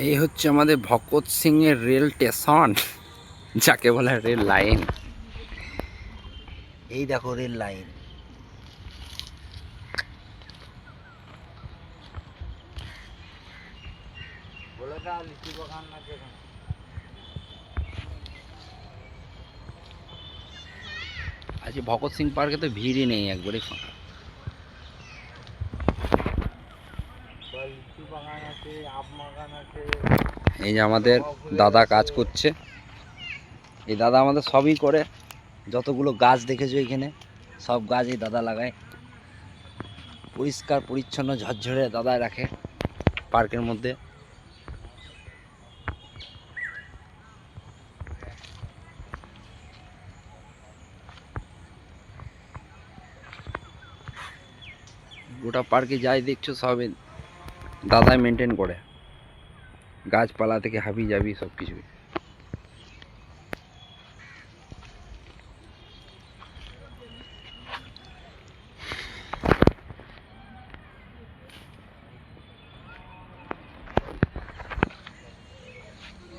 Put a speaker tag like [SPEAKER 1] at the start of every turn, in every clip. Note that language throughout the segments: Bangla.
[SPEAKER 1] এই হচ্ছে আমাদের ভগৎ সিং এর রেল স্টেশন, যাকে বলে রেল লাইন। এই দেখো রেল লাইন। আজকে ভগৎ সিং পার্কে তো ভিড়ই নেই, একবারই ফাঁকা। এই যে আমাদের দাদা কাজ করছে। এই দাদা আমাদের সবই করে, যতগুলো গাছ দেখেছো এখানে সব গাছ এই দাদা লাগায়। পরিষ্কার পরিচ্ছন্ন ঝরঝরে দাদা রাখে পার্কের মধ্যে। গোটা পার্কে যাই দেখছো সব দাদাই মেনটেন করে, গাছপালা থেকে হাবি যাবি সব কিছুই।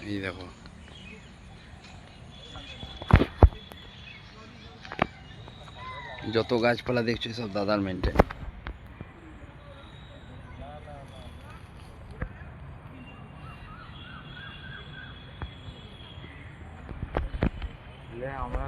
[SPEAKER 1] এই দেখো যত গাছপালা দেখছো সব দাদার মেনটেন। আমরা